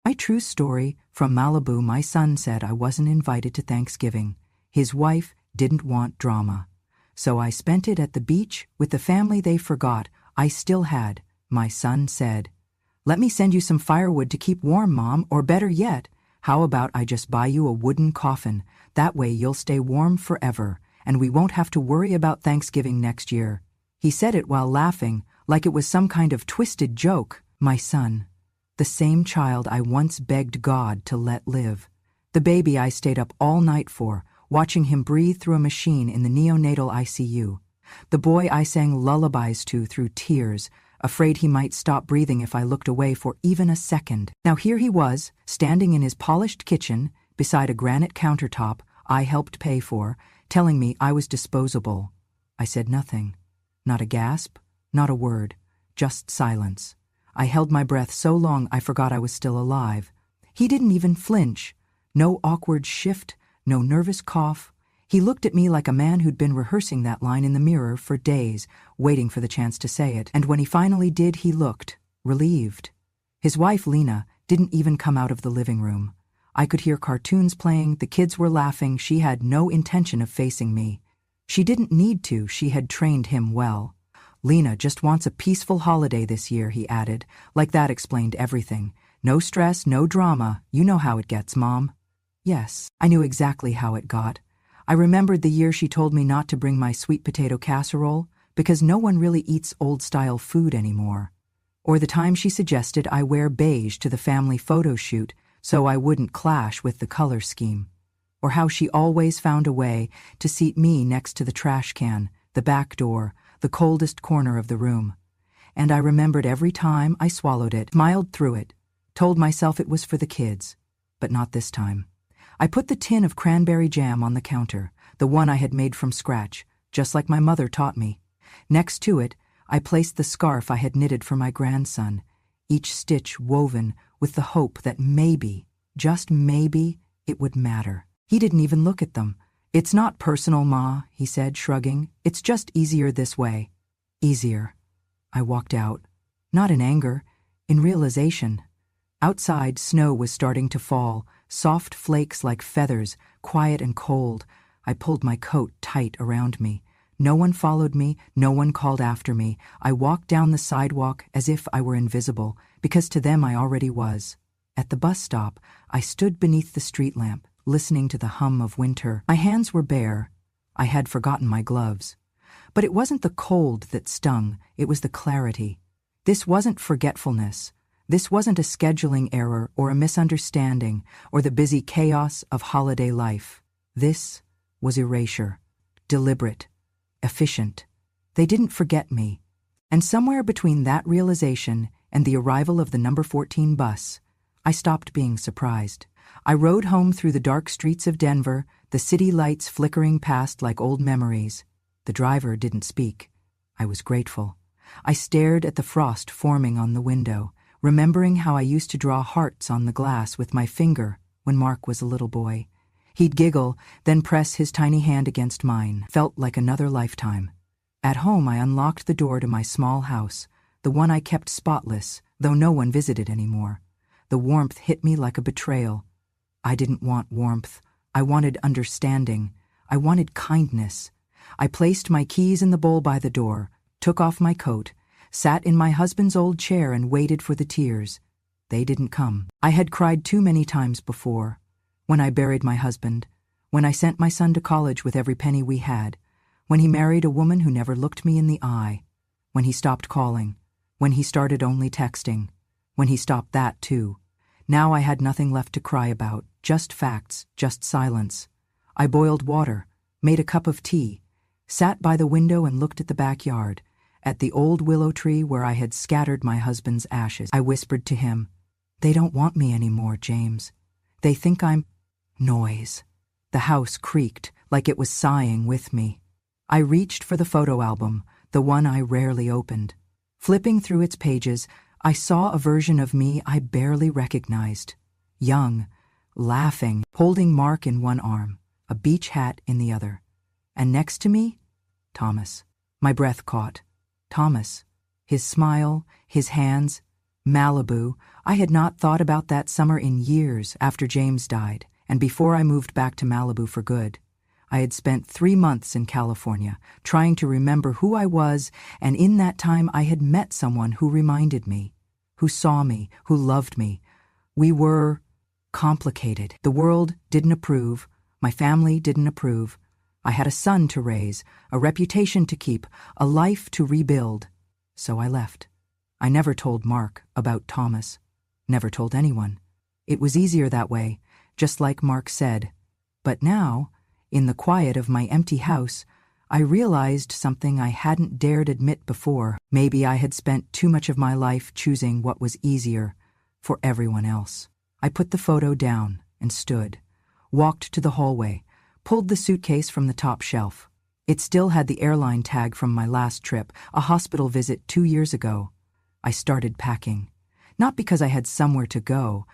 My true story, from Malibu. My son said I wasn't invited to Thanksgiving. His wife didn't want drama. So I spent it at the beach with the family they forgot I still had. My son said, "Let me send you some firewood to keep warm, Mom, or better yet, how about I just buy you a wooden coffin? That way you'll stay warm forever, and we won't have to worry about Thanksgiving next year." He said it while laughing, like it was some kind of twisted joke. My son. The same child I once begged God to let live. The baby I stayed up all night for, watching him breathe through a machine in the neonatal ICU. The boy I sang lullabies to through tears, afraid he might stop breathing if I looked away for even a second. Now here he was, standing in his polished kitchen, beside a granite countertop I helped pay for, telling me I was disposable. I said nothing. Not a gasp, not a word, just silence. I held my breath so long I forgot I was still alive. He didn't even flinch. No awkward shift, no nervous cough. He looked at me like a man who'd been rehearsing that line in the mirror for days, waiting for the chance to say it. And when he finally did, he looked relieved. His wife, Lena, didn't even come out of the living room. I could hear cartoons playing, the kids were laughing. She had no intention of facing me. She didn't need to, she had trained him well. "Lena just wants a peaceful holiday this year," he added, like that explained everything. "No stress, no drama. You know how it gets, Mom." Yes, I knew exactly how it got. I remembered the year she told me not to bring my sweet potato casserole because no one really eats old-style food anymore. Or the time she suggested I wear beige to the family photo shoot so I wouldn't clash with the color scheme. Or how she always found a way to seat me next to the trash can, the back door, the coldest corner of the room. And I remembered every time I swallowed it, smiled through it, told myself it was for the kids. But not this time. I put the tin of cranberry jam on the counter, the one I had made from scratch, just like my mother taught me. Next to it, I placed the scarf I had knitted for my grandson, each stitch woven with the hope that maybe, just maybe, it would matter. He didn't even look at them. "It's not personal, Ma," he said, shrugging. "It's just easier this way." Easier. I walked out. Not in anger, in realization. Outside, snow was starting to fall, soft flakes like feathers, quiet and cold. I pulled my coat tight around me. No one followed me, no one called after me. I walked down the sidewalk as if I were invisible, because to them I already was. At the bus stop, I stood beneath the street lamp, listening to the hum of winter. My hands were bare. I had forgotten my gloves. But it wasn't the cold that stung, it was the clarity. This wasn't forgetfulness. This wasn't a scheduling error or a misunderstanding or the busy chaos of holiday life. This was erasure. Deliberate. Efficient. They didn't forget me. And somewhere between that realization and the arrival of the number 14 bus, I stopped being surprised. I rode home through the dark streets of Denver, the city lights flickering past like old memories. The driver didn't speak. I was grateful. I stared at the frost forming on the window, remembering how I used to draw hearts on the glass with my finger when Mark was a little boy. He'd giggle, then press his tiny hand against mine. Felt like another lifetime. At home, I unlocked the door to my small house, the one I kept spotless, though no one visited anymore. The warmth hit me like a betrayal. I didn't want warmth. I wanted understanding. I wanted kindness. I placed my keys in the bowl by the door, took off my coat, sat in my husband's old chair and waited for the tears. They didn't come. I had cried too many times before. When I buried my husband, when I sent my son to college with every penny we had, when he married a woman who never looked me in the eye, when he stopped calling, when he started only texting, when he stopped that too. Now I had nothing left to cry about, just facts, just silence. I boiled water, made a cup of tea, sat by the window and looked at the backyard, at the old willow tree where I had scattered my husband's ashes. I whispered to him, "They don't want me anymore, James. They think I'm..." Noise. The house creaked like it was sighing with me. I reached for the photo album, the one I rarely opened. Flipping through its pages, I saw a version of me I barely recognized. Young, laughing, holding Mark in one arm, a beach hat in the other. And next to me, Thomas. My breath caught. Thomas. His smile, his hands. Malibu. I had not thought about that summer in years after James died, and before I moved back to Malibu for good. I had spent 3 months in California, trying to remember who I was, and in that time I had met someone who reminded me, who saw me, who loved me. We were complicated. The world didn't approve. My family didn't approve. I had a son to raise, a reputation to keep, a life to rebuild. So I left. I never told Mark about Thomas. Never told anyone. It was easier that way, just like Mark said. But now, in the quiet of my empty house, I realized something I hadn't dared admit before. Maybe I had spent too much of my life choosing what was easier for everyone else. I put the photo down and stood, walked to the hallway, pulled the suitcase from the top shelf. It still had the airline tag from my last trip, a hospital visit 2 years ago. I started packing, not because I had somewhere to go,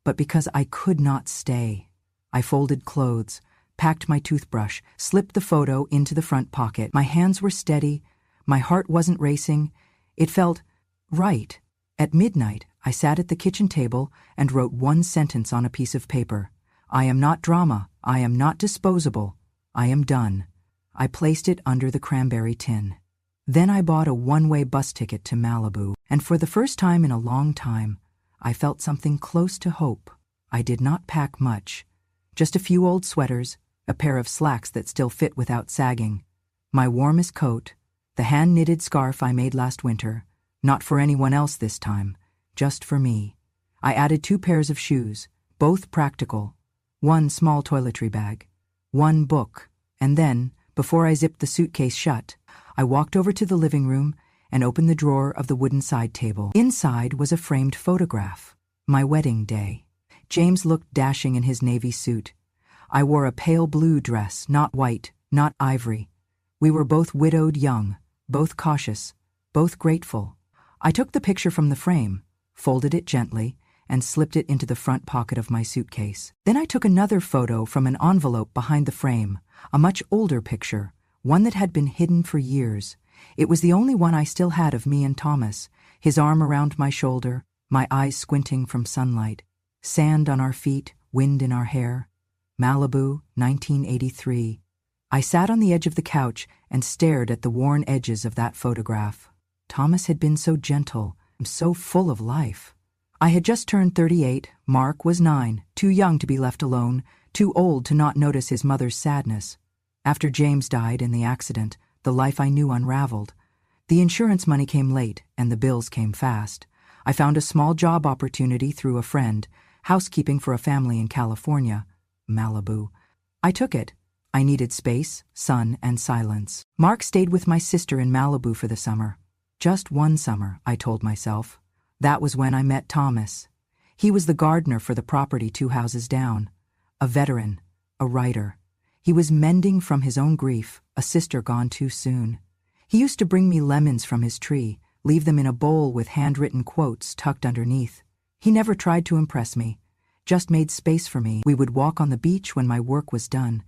but because I could not stay. I folded clothes, packed my toothbrush, slipped the photo into the front pocket. My hands were steady, my heart wasn't racing. It felt right. At midnight, I sat at the kitchen table and wrote one sentence on a piece of paper. I am not drama. I am not disposable. I am done. I placed it under the cranberry tin. Then I bought a one-way bus ticket to Malibu, and for the first time in a long time, I felt something close to hope. I did not pack much. Just a few old sweaters, a pair of slacks that still fit without sagging, my warmest coat, the hand-knitted scarf I made last winter, not for anyone else this time, just for me. I added 2 pairs of shoes, both practical, 1 small toiletry bag, 1 book, and then, before I zipped the suitcase shut, I walked over to the living room and opened the drawer of the wooden side table. Inside was a framed photograph. My wedding day. James looked dashing in his navy suit. I wore a pale blue dress, not white, not ivory. We were both widowed young, both cautious, both grateful. I took the picture from the frame, folded it gently, and slipped it into the front pocket of my suitcase. Then I took another photo from an envelope behind the frame, a much older picture, one that had been hidden for years. It was the only one I still had of me and Thomas, his arm around my shoulder, my eyes squinting from sunlight. Sand on our feet, wind in our hair. Malibu, 1983. I sat on the edge of the couch and stared at the worn edges of that photograph. Thomas had been so gentle, so full of life. I had just turned 38, Mark was 9, too young to be left alone, too old to not notice his mother's sadness. After James died in the accident, the life I knew unraveled. The insurance money came late, and the bills came fast. I found a small job opportunity through a friend, housekeeping for a family in California, Malibu. I took it. I needed space, sun, and silence. Mark stayed with my sister in Malibu for the summer. Just one summer, I told myself. That was when I met Thomas. He was the gardener for the property 2 houses down. A veteran, a writer. He was mending from his own grief, a sister gone too soon. He used to bring me lemons from his tree, leave them in a bowl with handwritten quotes tucked underneath. He never tried to impress me, just made space for me. We would walk on the beach when my work was done,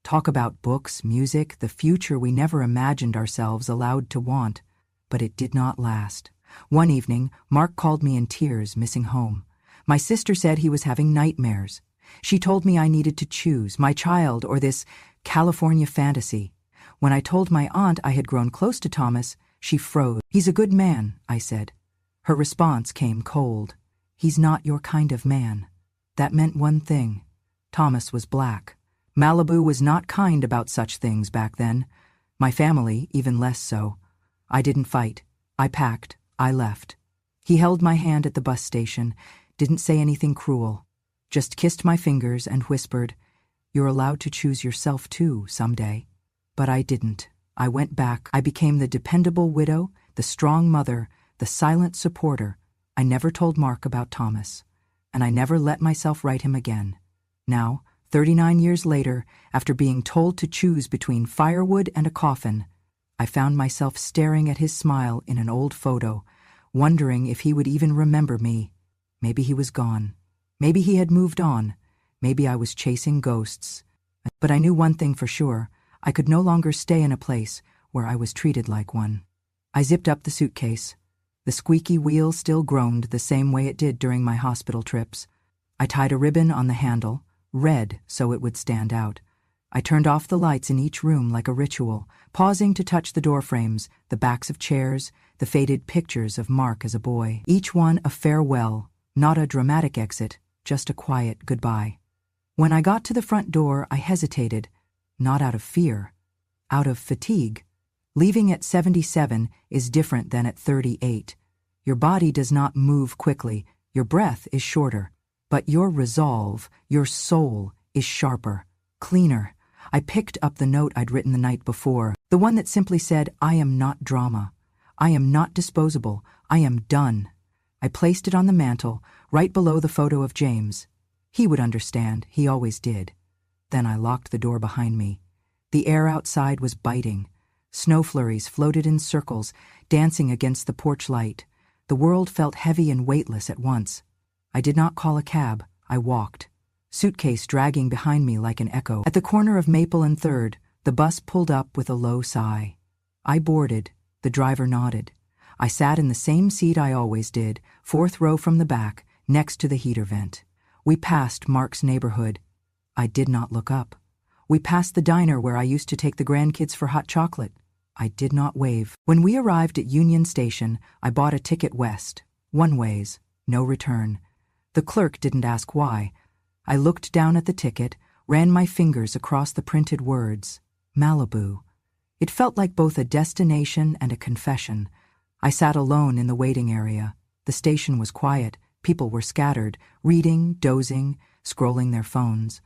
talk about books, music, the future we never imagined ourselves allowed to want. But it did not last. One evening, Mark called me in tears, missing home. My sister said he was having nightmares. She told me I needed to choose my child or this California fantasy. When I told my aunt I had grown close to Thomas, she froze. "He's a good man," I said. Her response came cold. "He's not your kind of man." That meant one thing. Thomas was black. Malibu was not kind about such things back then. My family, even less so. I didn't fight. I packed. I left. He held my hand at the bus station, didn't say anything cruel. Just kissed my fingers and whispered, "You're allowed to choose yourself too, someday." But I didn't. I went back. I became the dependable widow, the strong mother, the silent supporter. I never told Mark about Thomas, and I never let myself write him again. Now, 39 years later, after being told to choose between firewood and a coffin, I found myself staring at his smile in an old photo, wondering if he would even remember me. Maybe he was gone. Maybe he had moved on. Maybe I was chasing ghosts. But I knew one thing for sure. I could no longer stay in a place where I was treated like one. I zipped up the suitcase. The squeaky wheel still groaned the same way it did during my hospital trips. I tied a ribbon on the handle, red so it would stand out. I turned off the lights in each room like a ritual, pausing to touch the door frames, the backs of chairs, the faded pictures of Mark as a boy. Each one a farewell, not a dramatic exit, just a quiet goodbye. When I got to the front door, I hesitated, not out of fear, out of fatigue. Leaving at 77 is different than at 38. Your body does not move quickly, your breath is shorter, but your resolve, your soul, is sharper, cleaner. I picked up the note I'd written the night before, the one that simply said, "I am not drama. I am not disposable. I am done." I placed it on the mantel, right below the photo of James. He would understand, he always did. Then I locked the door behind me. The air outside was biting. Snow flurries floated in circles, dancing against the porch light. The world felt heavy and weightless at once. I did not call a cab, I walked. Suitcase dragging behind me like an echo. At the corner of Maple and 3rd, the bus pulled up with a low sigh. I boarded. The driver nodded. I sat in the same seat I always did, 4th row from the back, next to the heater vent. We passed Mark's neighborhood. I did not look up. We passed the diner where I used to take the grandkids for hot chocolate. I did not wave. When we arrived at Union Station, I bought a ticket west. One ways, no return. The clerk didn't ask why. I looked down at the ticket, ran my fingers across the printed words. Malibu. It felt like both a destination and a confession. I sat alone in the waiting area. The station was quiet. People were scattered, reading, dozing, scrolling their phones.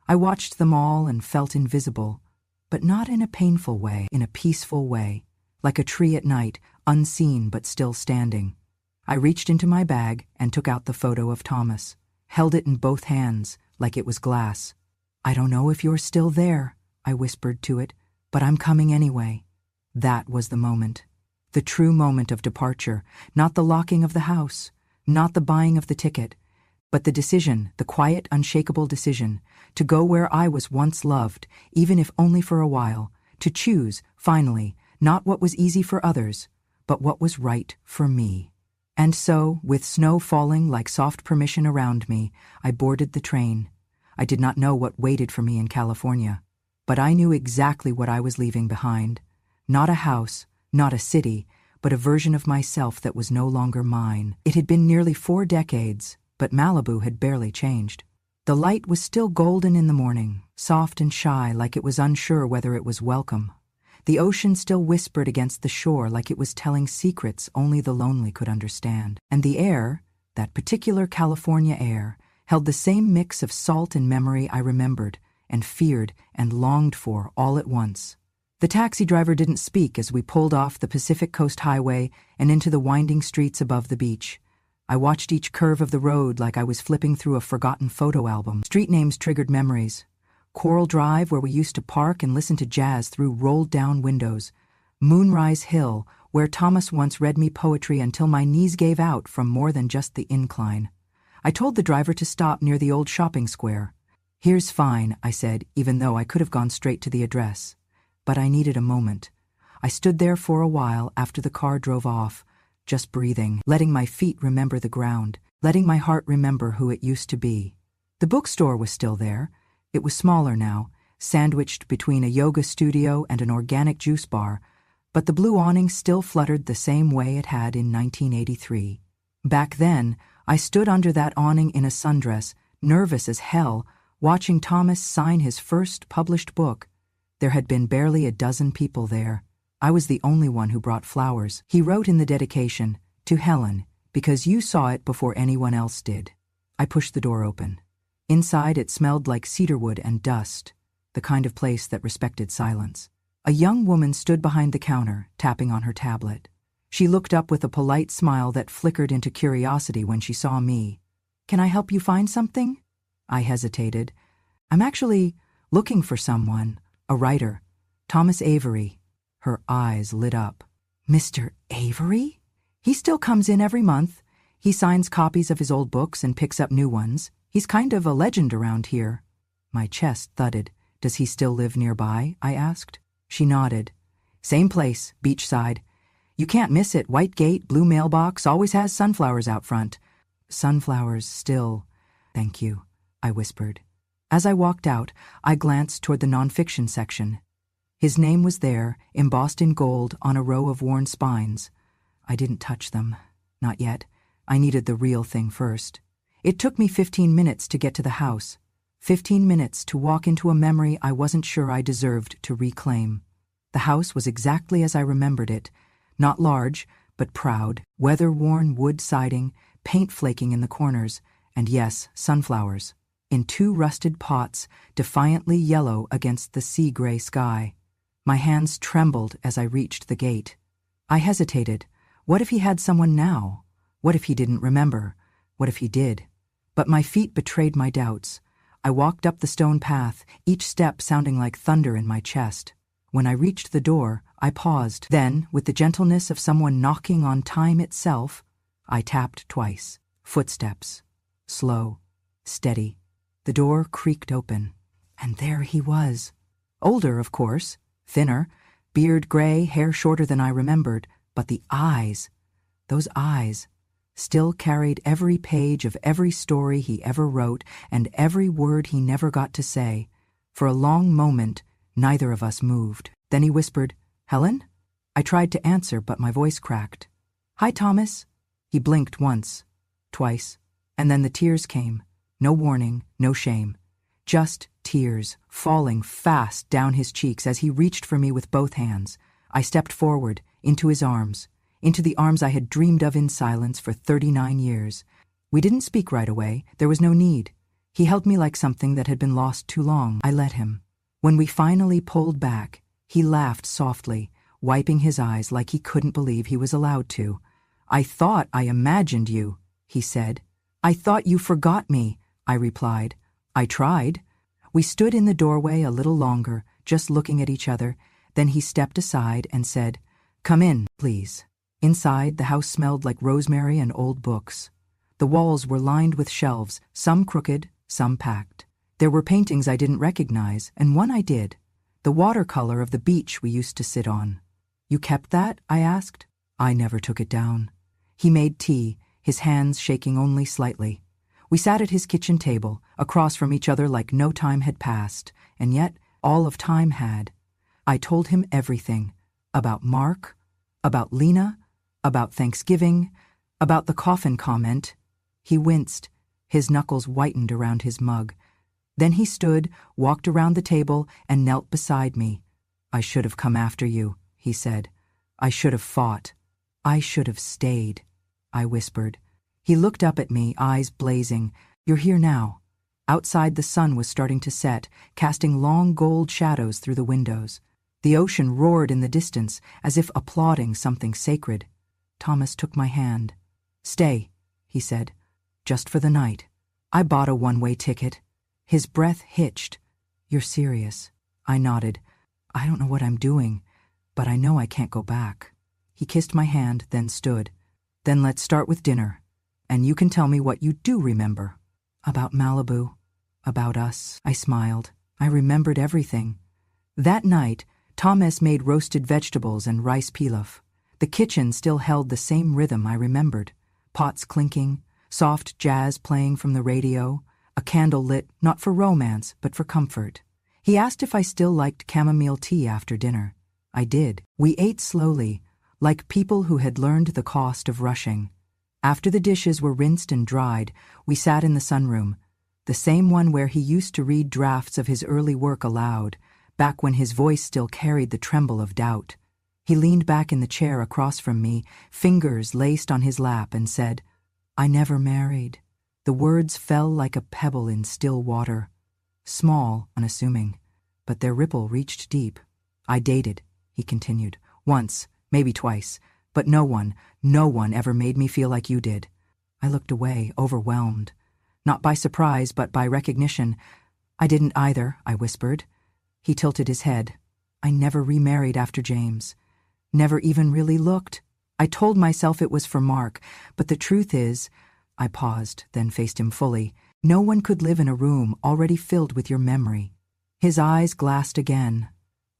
I watched them all and felt invisible, but not in a painful way, in a peaceful way, like a tree at night, unseen but still standing. I reached into my bag and took out the photo of Thomas, held it in both hands, like it was glass. "I don't know if you're still there," I whispered to it, "but I'm coming anyway." That was the moment. The true moment of departure, not the locking of the house, not the buying of the ticket, but the decision, the quiet, unshakable decision, to go where I was once loved, even if only for a while, to choose, finally, not what was easy for others, but what was right for me. And so, with snow falling like soft permission around me, I boarded the train. I did not know what waited for me in California, but I knew exactly what I was leaving behind. Not a house, not a city, but a version of myself that was no longer mine. It had been nearly 4 decades, but Malibu had barely changed. The light was still golden in the morning, soft and shy like it was unsure whether it was welcome. The ocean still whispered against the shore like it was telling secrets only the lonely could understand. And the air, that particular California air, held the same mix of salt and memory I remembered and feared and longed for all at once. The taxi driver didn't speak as we pulled off the Pacific Coast Highway and into the winding streets above the beach. I watched each curve of the road like I was flipping through a forgotten photo album. Street names triggered memories. Coral Drive, where we used to park and listen to jazz through rolled-down windows. Moonrise Hill, where Thomas once read me poetry until my knees gave out from more than just the incline. I told the driver to stop near the old shopping square. "Here's fine," I said, even though I could have gone straight to the address. But I needed a moment. I stood there for a while after the car drove off, just breathing, letting my feet remember the ground, letting my heart remember who it used to be. The bookstore was still there. It was smaller now, sandwiched between a yoga studio and an organic juice bar, but the blue awning still fluttered the same way it had in 1983. Back then, I stood under that awning in a sundress, nervous as hell, watching Thomas sign his first published book. There had been barely a dozen people there. I was the only one who brought flowers. He wrote in the dedication, "To Helen, because you saw it before anyone else did." I pushed the door open. Inside it smelled like cedarwood and dust, the kind of place that respected silence. A young woman stood behind the counter, tapping on her tablet. She looked up with a polite smile that flickered into curiosity when she saw me. "Can I help you find something?" I hesitated. "I'm actually looking for someone, a writer. Thomas Avery." Her eyes lit up. "Mr. Avery? He still comes in every month. He signs copies of his old books and picks up new ones. He's kind of a legend around here." My chest thudded. "Does he still live nearby?" I asked. She nodded. "Same place, beachside. You can't miss it. White gate, blue mailbox, always has sunflowers out front. Sunflowers still. Thank you, I whispered. As I walked out, I glanced toward the nonfiction section. His name was there, embossed in gold on a row of worn spines. I didn't touch them. Not yet. I needed the real thing first. It took me 15 minutes to get to the house. 15 minutes to walk into a memory I wasn't sure I deserved to reclaim. The house was exactly as I remembered it. Not large, but proud, weather-worn wood siding, paint flaking in the corners, and yes, sunflowers, in 2 rusted pots, defiantly yellow against the sea-gray sky. My hands trembled as I reached the gate. I hesitated. What if he had someone now? What if he didn't remember? What if he did? But my feet betrayed my doubts. I walked up the stone path, each step sounding like thunder in my chest. When I reached the door, I paused. Then, with the gentleness of someone knocking on time itself, I tapped twice. Footsteps. Slow. Steady. The door creaked open. And there he was. Older, of course. Thinner. Beard gray, hair shorter than I remembered. But the eyes. Those eyes. Still carried every page of every story he ever wrote and every word he never got to say. For a long moment, neither of us moved. Then he whispered, "Helen?" I tried to answer, but my voice cracked. "Hi, Thomas." He blinked once, twice, and then the tears came. No warning, no shame. Just tears, falling fast down his cheeks as he reached for me with both hands. I stepped forward, into his arms, into the arms I had dreamed of in silence for 39 years. We didn't speak right away. There was no need. He held me like something that had been lost too long. I let him. When we finally pulled back, he laughed softly, wiping his eyes like he couldn't believe he was allowed to. "I thought I imagined you," he said. "I thought you forgot me," I replied. "I tried." We stood in the doorway a little longer, just looking at each other. Then he stepped aside and said, "Come in, please." Inside, the house smelled like rosemary and old books. The walls were lined with shelves, some crooked, some packed. There were paintings I didn't recognize, and one I did. The watercolor of the beach we used to sit on. "You kept that?" I asked. I never took it down. He made tea, his hands shaking only slightly. We sat at his kitchen table, across from each other like no time had passed, and yet all of time had. I told him everything. About Mark, about Lena, about Thanksgiving, about the coffin comment. He winced. His knuckles whitened around his mug. Then he stood, walked around the table, and knelt beside me. "I should have come after you," he said. "I should have fought. I should have stayed," I whispered. He looked up at me, eyes blazing. "You're here now." Outside, the sun was starting to set, casting long gold shadows through the windows. The ocean roared in the distance, as if applauding something sacred. Thomas took my hand. "Stay," he said. "Just for the night. I bought a one-way ticket." His breath hitched. "You're serious?" I nodded. "I don't know what I'm doing, but I know I can't go back." He kissed my hand, then stood. "Then let's start with dinner, and you can tell me what you do remember." "About Malibu. About us." I smiled. I remembered everything. That night, Thomas made roasted vegetables and rice pilaf. The kitchen still held the same rhythm I remembered. Pots clinking, soft jazz playing from the radio, a candle lit not for romance but for comfort. He asked if I still liked chamomile tea after dinner. I did. We ate slowly, like people who had learned the cost of rushing. After the dishes were rinsed and dried, we sat in the sunroom, the same one where he used to read drafts of his early work aloud, back when his voice still carried the tremble of doubt. He leaned back in the chair across from me, fingers laced on his lap, and said, "I never married." The words fell like a pebble in still water. Small, unassuming, but their ripple reached deep. "I dated," he continued, "once, maybe twice, but no one ever made me feel like you did." I looked away, overwhelmed. Not by surprise, but by recognition. "I didn't either," I whispered. He tilted his head. "I never remarried after James. Never even really looked. I told myself it was for Mark, but the truth is," I paused, then faced him fully, "no one could live in a room already filled with your memory." His eyes glassed again.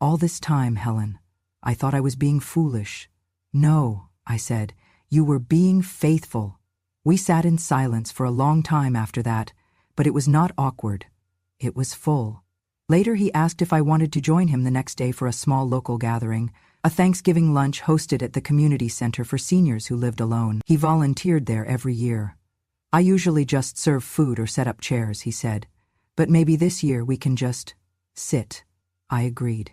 "All this time, Helen, I thought I was being foolish. No, I said. You were being faithful. We sat in silence for a long time after that, but it was not awkward. It was full. Later he asked if I wanted to join him the next day for a small local gathering, a Thanksgiving lunch hosted at the community center for seniors who lived alone. He volunteered there every year. I usually just serve food or set up chairs, he said. But maybe this year we can just sit. I agreed.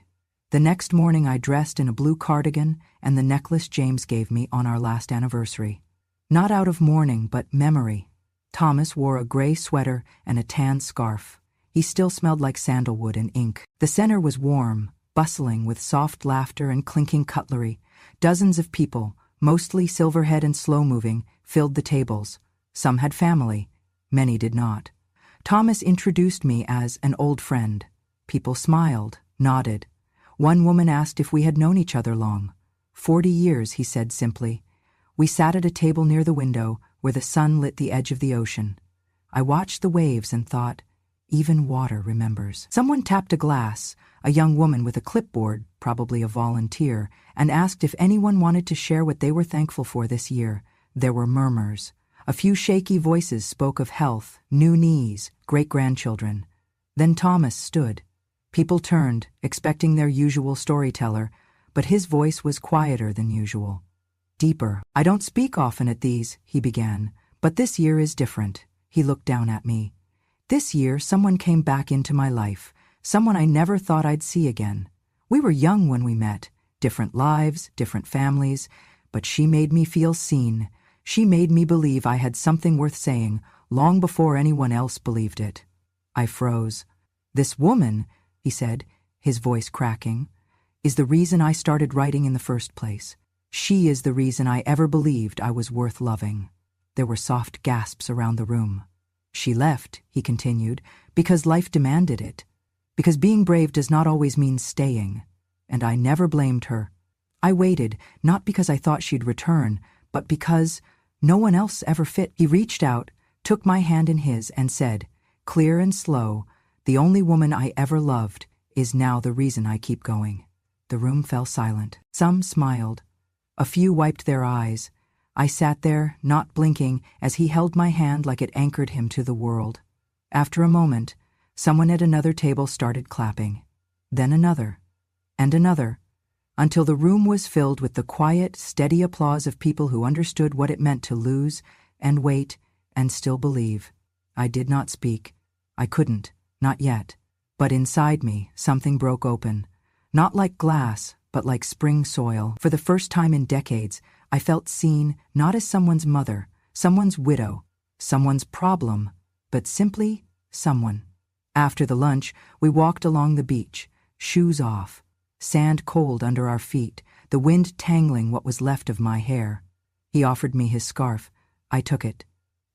The next morning I dressed in a blue cardigan and the necklace James gave me on our last anniversary. Not out of mourning, but memory. Thomas wore a gray sweater and a tan scarf. He still smelled like sandalwood and ink. The center was warm, bustling with soft laughter and clinking cutlery. Dozens of people, mostly silverhead and slow-moving, filled the tables. Some had family. Many did not. Thomas introduced me as an old friend. People smiled, nodded. One woman asked if we had known each other long. 40 years, he said simply. We sat at a table near the window where the sun lit the edge of the ocean. I watched the waves and thought, even water remembers. Someone tapped a glass, a young woman with a clipboard, probably a volunteer, and asked if anyone wanted to share what they were thankful for this year. There were murmurs. A few shaky voices spoke of health, new knees, great-grandchildren. Then Thomas stood. People turned, expecting their usual storyteller, but his voice was quieter than usual. Deeper. I don't speak often at these, he began, but this year is different. He looked down at me. This year, someone came back into my life, someone I never thought I'd see again. We were young when we met, different lives, different families, but she made me feel seen. She made me believe I had something worth saying, long before anyone else believed it. I froze. This woman, he said, his voice cracking, is the reason I started writing in the first place. She is the reason I ever believed I was worth loving. There were soft gasps around the room. She left, he continued, because life demanded it. Because being brave does not always mean staying. And I never blamed her. I waited, not because I thought she'd return, but because no one else ever fit. He reached out, took my hand in his, and said, clear and slow, the only woman I ever loved is now the reason I keep going. The room fell silent. Some smiled. A few wiped their eyes. I sat there, not blinking, as he held my hand like it anchored him to the world. After a moment, someone at another table started clapping. Then another, and another, until the room was filled with the quiet, steady applause of people who understood what it meant to lose, and wait, and still believe. I did not speak. I couldn't, not yet. But inside me, something broke open. Not like glass, but like spring soil. For the first time in decades, I felt seen not as someone's mother, someone's widow, someone's problem, but simply someone. After the lunch, we walked along the beach, shoes off, sand cold under our feet, the wind tangling what was left of my hair. He offered me his scarf. I took it.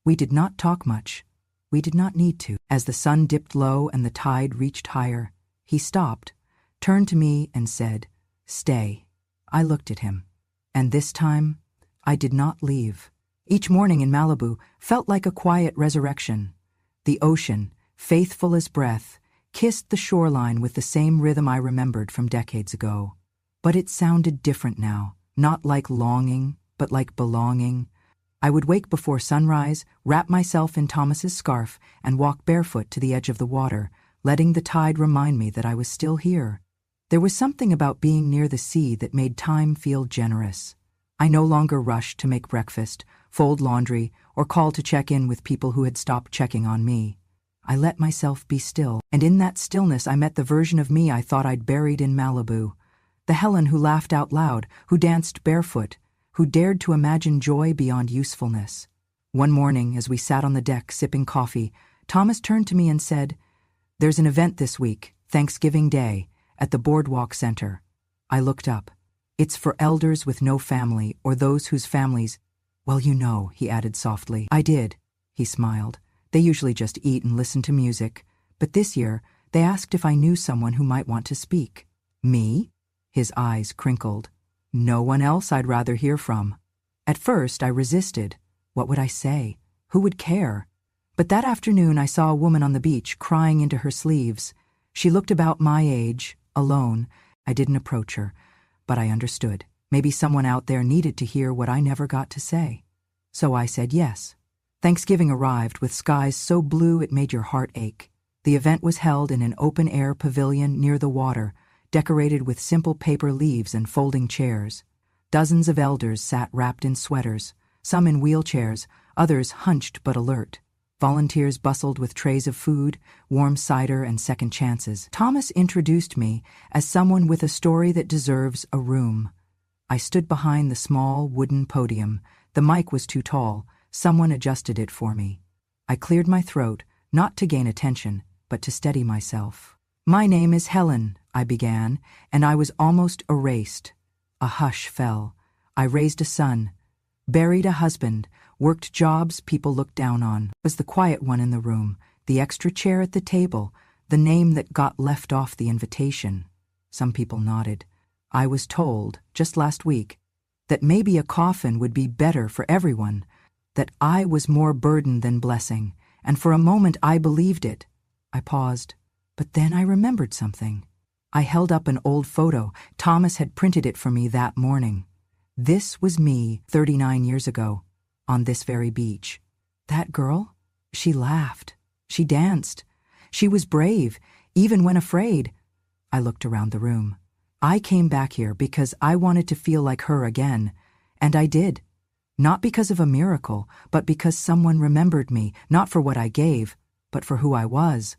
We did not talk much. We did not need to. As the sun dipped low and the tide reached higher, he stopped, turned to me and said, "Stay." I looked at him. And this time, I did not leave. Each morning in Malibu felt like a quiet resurrection. The ocean, faithful as breath, kissed the shoreline with the same rhythm I remembered from decades ago. But it sounded different now, not like longing, but like belonging. I would wake before sunrise, wrap myself in Thomas's scarf, and walk barefoot to the edge of the water, letting the tide remind me that I was still here. There was something about being near the sea that made time feel generous. I no longer rushed to make breakfast, fold laundry, or call to check in with people who had stopped checking on me. I let myself be still, and in that stillness I met the version of me I thought I'd buried in Malibu. The Helen who laughed out loud, who danced barefoot, who dared to imagine joy beyond usefulness. One morning, as we sat on the deck sipping coffee, Thomas turned to me and said, "There's an event this week, Thanksgiving Day, at the Boardwalk Center." I looked up. "It's for elders with no family, or those whose families—" "Well, you know," he added softly. "I did," he smiled. "They usually just eat and listen to music, but this year they asked if I knew someone who might want to speak." "Me?" His eyes crinkled. "No one else I'd rather hear from." At first I resisted. What would I say? Who would care? But that afternoon I saw a woman on the beach crying into her sleeves. She looked about my age, alone. I didn't approach her, but I understood. Maybe someone out there needed to hear what I never got to say. So I said yes. Thanksgiving arrived with skies so blue it made your heart ache. The event was held in an open-air pavilion near the water, decorated with simple paper leaves and folding chairs. Dozens of elders sat wrapped in sweaters, some in wheelchairs, others hunched but alert. Volunteers bustled with trays of food, warm cider, and second chances. Thomas introduced me as someone with a story that deserves a room. I stood behind the small wooden podium. The mic was too tall. Someone adjusted it for me. I cleared my throat, not to gain attention, but to steady myself. "My name is Helen," I began, and I was almost erased. A hush fell. I raised a son, buried a husband, worked jobs people looked down on. Was the quiet one in the room, the extra chair at the table, the name that got left off the invitation. Some people nodded. I was told, just last week, that maybe a coffin would be better for everyone, that I was more burden than blessing, and for a moment I believed it. I paused, but then I remembered something. I held up an old photo. Thomas had printed it for me that morning. This was me 39 years ago, on this very beach. That girl? She laughed. She danced. She was brave, even when afraid. I looked around the room. I came back here because I wanted to feel like her again, and I did. Not because of a miracle, but because someone remembered me, not for what I gave, but for who I was.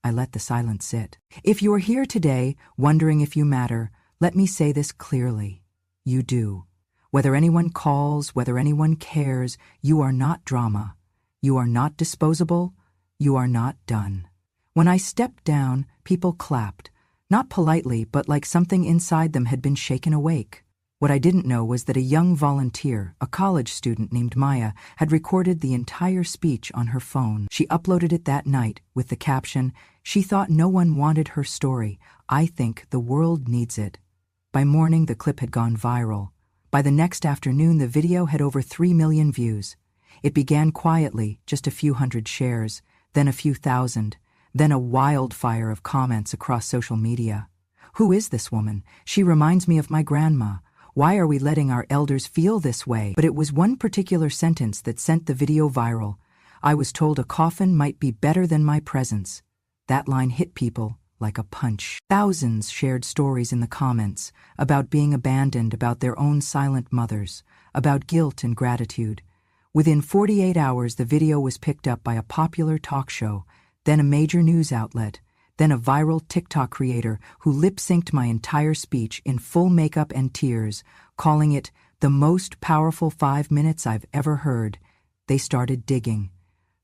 I let the silence sit. If you're here today, wondering if you matter, let me say this clearly. You do. Whether anyone calls, whether anyone cares, you are not drama. You are not disposable. You are not done. When I stepped down, people clapped. Not politely, but like something inside them had been shaken awake. What I didn't know was that a young volunteer, a college student named Maya, had recorded the entire speech on her phone. She uploaded it that night with the caption, "She thought no one wanted her story. I think the world needs it." By morning, the clip had gone viral. By the next afternoon, the video had over 3 million views. It began quietly, just a few hundred shares, then a few thousand, then a wildfire of comments across social media. Who is this woman? She reminds me of my grandma. Why are we letting our elders feel this way? But it was one particular sentence that sent the video viral. I was told a coffin might be better than my presence. That line hit people like a punch. Thousands shared stories in the comments about being abandoned, about their own silent mothers, about guilt and gratitude. Within 48 hours, the video was picked up by a popular talk show, then a major news outlet, then a viral TikTok creator who lip-synced my entire speech in full makeup and tears, calling it the most powerful 5 minutes I've ever heard. They started digging.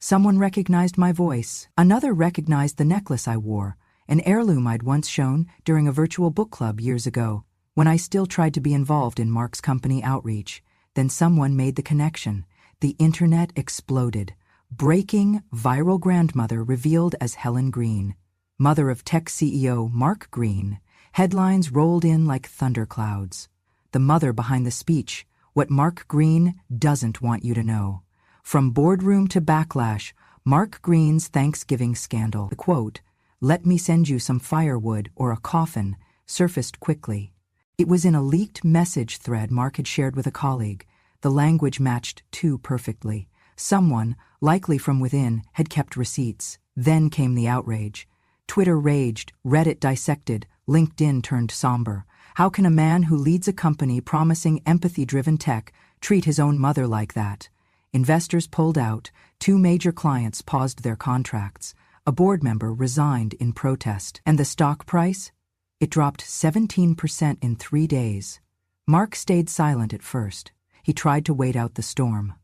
Someone recognized my voice. Another recognized the necklace I wore, an heirloom I'd once shown during a virtual book club years ago, when I still tried to be involved in Mark's company outreach. Then someone made the connection. The internet exploded. Breaking viral grandmother revealed as Helen Green, mother of tech CEO Mark Green. Headlines rolled in like thunderclouds. The mother behind the speech, what Mark Green doesn't want you to know. From boardroom to backlash, Mark Green's Thanksgiving scandal. The quote, "Let me send you some firewood or a coffin," surfaced quickly. It was in a leaked message thread Mark had shared with a colleague. The language matched too perfectly. Someone, likely from within, had kept receipts. Then came the outrage. Twitter raged, Reddit dissected, LinkedIn turned somber. How can a man who leads a company promising empathy-driven tech treat his own mother like that? Investors pulled out. 2 major clients paused their contracts. A board member resigned in protest. And the stock price? It dropped 17% in 3 days. Mark stayed silent at first. He tried to wait out the storm.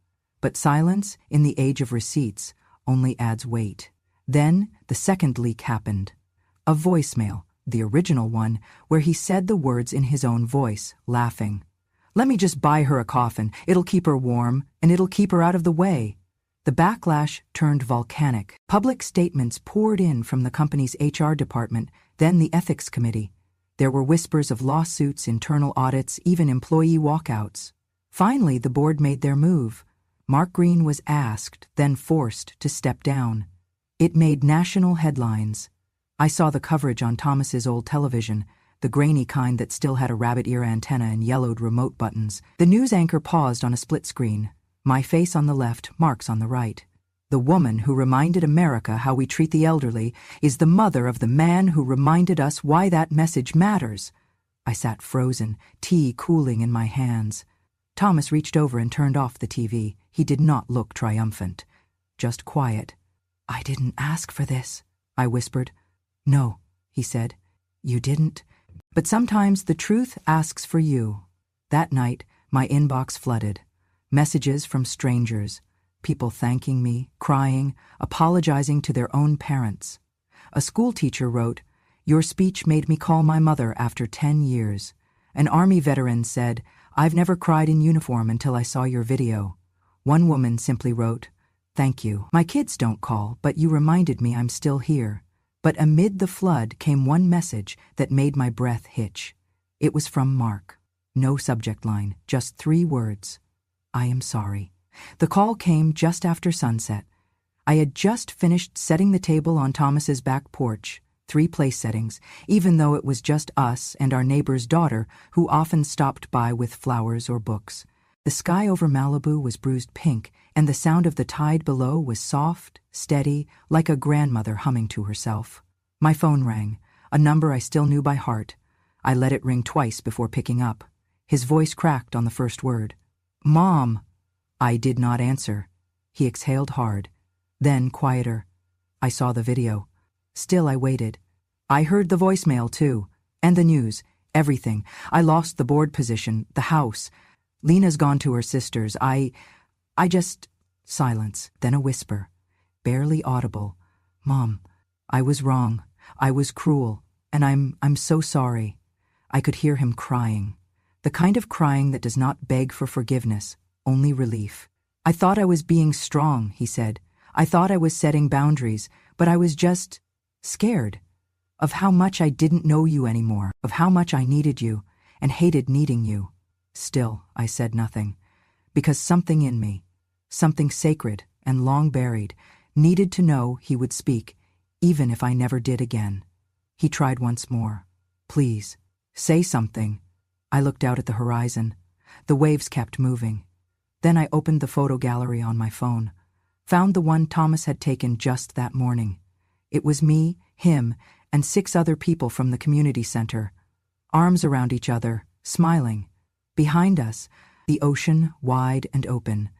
But silence, in the age of receipts, only adds weight. Then, the second leak happened. A voicemail, the original one, where he said the words in his own voice, laughing. "Let me just buy her a coffin. It'll keep her warm, and it'll keep her out of the way." The backlash turned volcanic. Public statements poured in from the company's HR department, then the ethics committee. There were whispers of lawsuits, internal audits, even employee walkouts. Finally, the board made their move. Mark Green was asked, then forced, to step down. It made national headlines. I saw the coverage on Thomas's old television. the grainy kind that still had a rabbit ear antenna and yellowed remote buttons. The news anchor paused on a split screen, my face on the left, Mark's on the right. The woman who reminded America how we treat the elderly is the mother of the man who reminded us why that message matters. I sat frozen, tea cooling in my hands. Thomas reached over and turned off the TV. He did not look triumphant, just quiet. "I didn't ask for this," I whispered. "No," he said, "you didn't. But sometimes the truth asks for you." That night, my inbox flooded. Messages from strangers. People thanking me, crying, apologizing to their own parents. A schoolteacher wrote, "Your speech made me call my mother after 10 years. An Army veteran said, "I've never cried in uniform until I saw your video." One woman simply wrote, "Thank you. My kids don't call, but you reminded me I'm still here." But amid the flood came one message that made my breath hitch. It was from Mark. No subject line, just 3 words. "I am sorry." The call came just after sunset. I had just finished setting the table on Thomas's back porch, 3 place settings, even though it was just us and our neighbor's daughter who often stopped by with flowers or books. The sky over Malibu was bruised pink, and the sound of the tide below was soft, steady, like a grandmother humming to herself. My phone rang, a number I still knew by heart. I let it ring twice before picking up. His voice cracked on the first word. "Mom!" I did not answer. He exhaled hard. Then quieter. I saw the video. Still I waited. I heard the voicemail too. And the news. Everything. I lost the board position, the house. Lena's gone to her sister's. I just... Silence. Then a whisper. Barely audible. "Mom, I was wrong. I was cruel. And I'm so sorry." I could hear him crying. The kind of crying that does not beg for forgiveness, only relief. "I thought I was being strong," he said. "I thought I was setting boundaries, but I was just scared of how much I didn't know you anymore, of how much I needed you and hated needing you." Still, I said nothing, because something in me, something sacred and long buried, needed to know he would speak, even if I never did again. He tried once more. "Please, say something." I looked out at the horizon. The waves kept moving. Then I opened the photo gallery on my phone, found the one Thomas had taken just that morning. It was me, him, and 6 other people from the community center, arms around each other, smiling. Behind us, the ocean wide and open.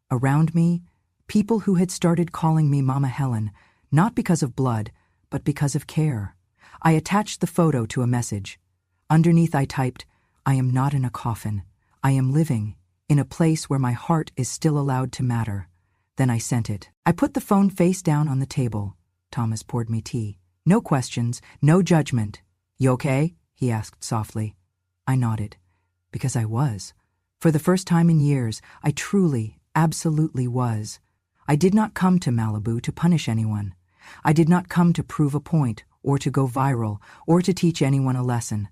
Around me, people who had started calling me Mama Helen, not because of blood, but because of care. I attached the photo to a message. Underneath I typed, "I am not in a coffin. I am living in a place where my heart is still allowed to matter." Then I sent it. I put the phone face down on the table. Thomas poured me tea. No questions, no judgment. "You okay?" he asked softly. I nodded. Because I was. For the first time in years, I truly, absolutely was. I did not come to Malibu to punish anyone. I did not come to prove a point, or to go viral, or to teach anyone a lesson.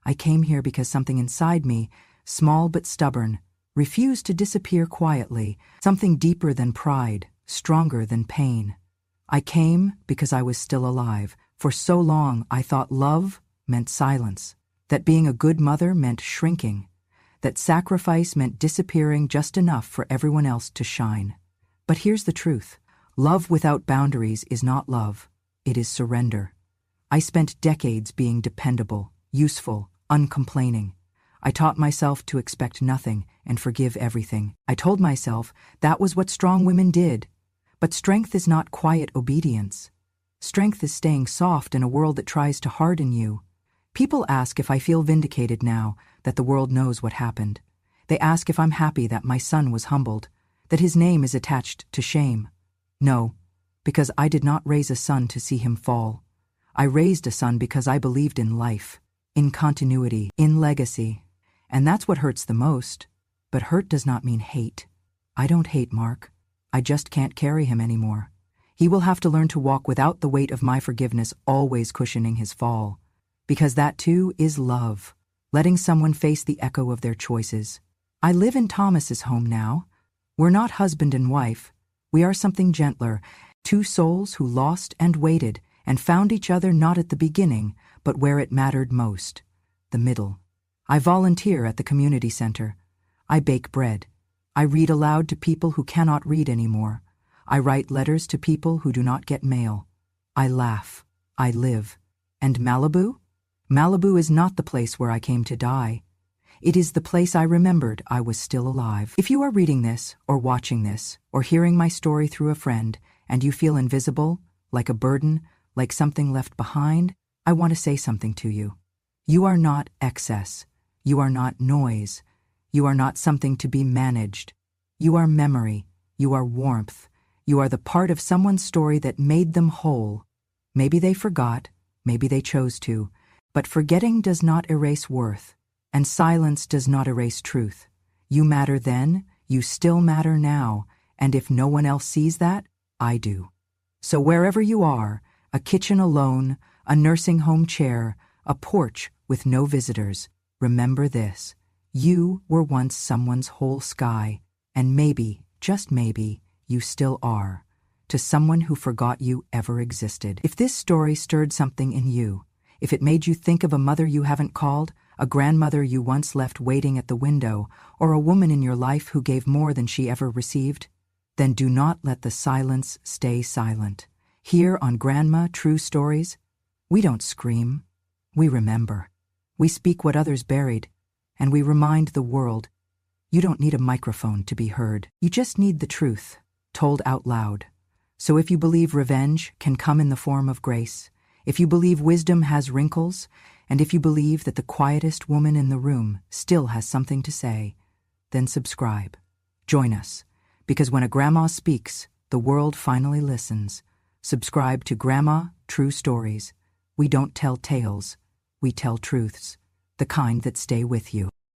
I came here because something inside me, small but stubborn, refused to disappear quietly, something deeper than pride, stronger than pain. I came because I was still alive. For so long I thought love meant silence, that being a good mother meant shrinking, that sacrifice meant disappearing just enough for everyone else to shine. But here's the truth. Love without boundaries is not love. It is surrender. I spent decades being dependable, useful, uncomplaining. I taught myself to expect nothing and forgive everything. I told myself that was what strong women did. But strength is not quiet obedience. Strength is staying soft in a world that tries to harden you. People ask if I feel vindicated now that the world knows what happened. They ask if I'm happy that my son was humbled, that his name is attached to shame. No, because I did not raise a son to see him fall. I raised a son because I believed in life, in continuity, in legacy. And that's what hurts the most. But hurt does not mean hate. I don't hate Mark. I just can't carry him anymore. He will have to learn to walk without the weight of my forgiveness always cushioning his fall. Because that too is love, letting someone face the echo of their choices. I live in Thomas's home now. We're not husband and wife. We are something gentler, 2 souls who lost and waited and found each other not at the beginning, but where it mattered most. the middle. I volunteer at the community center. I bake bread. I read aloud to people who cannot read anymore. I write letters to people who do not get mail. I laugh. I live. And Malibu? Malibu is not the place where I came to die. It is the place I remembered I was still alive. If you are reading this, or watching this, or hearing my story through a friend, and you feel invisible, like a burden, like something left behind, I want to say something to you. You are not excess. You are not noise. You are not something to be managed. You are memory. You are warmth. You are the part of someone's story that made them whole. Maybe they forgot, maybe they chose to, but forgetting does not erase worth, and silence does not erase truth. You matter then, you still matter now, and if no one else sees that, I do. So wherever you are, a kitchen alone, a nursing home chair, a porch with no visitors, remember this. You were once someone's whole sky, and maybe, just maybe, you still are, to someone who forgot you ever existed. If this story stirred something in you, if it made you think of a mother you haven't called, a grandmother you once left waiting at the window, or a woman in your life who gave more than she ever received, then do not let the silence stay silent. Here on Grandma True Stories, we don't scream, we remember. We speak what others buried, and we remind the world, you don't need a microphone to be heard. You just need the truth, told out loud. So if you believe revenge can come in the form of grace, if you believe wisdom has wrinkles, and if you believe that the quietest woman in the room still has something to say, then subscribe. Join us, because when a grandma speaks, the world finally listens. Subscribe to Grandma True Stories. We don't tell tales, we tell truths, the kind that stay with you.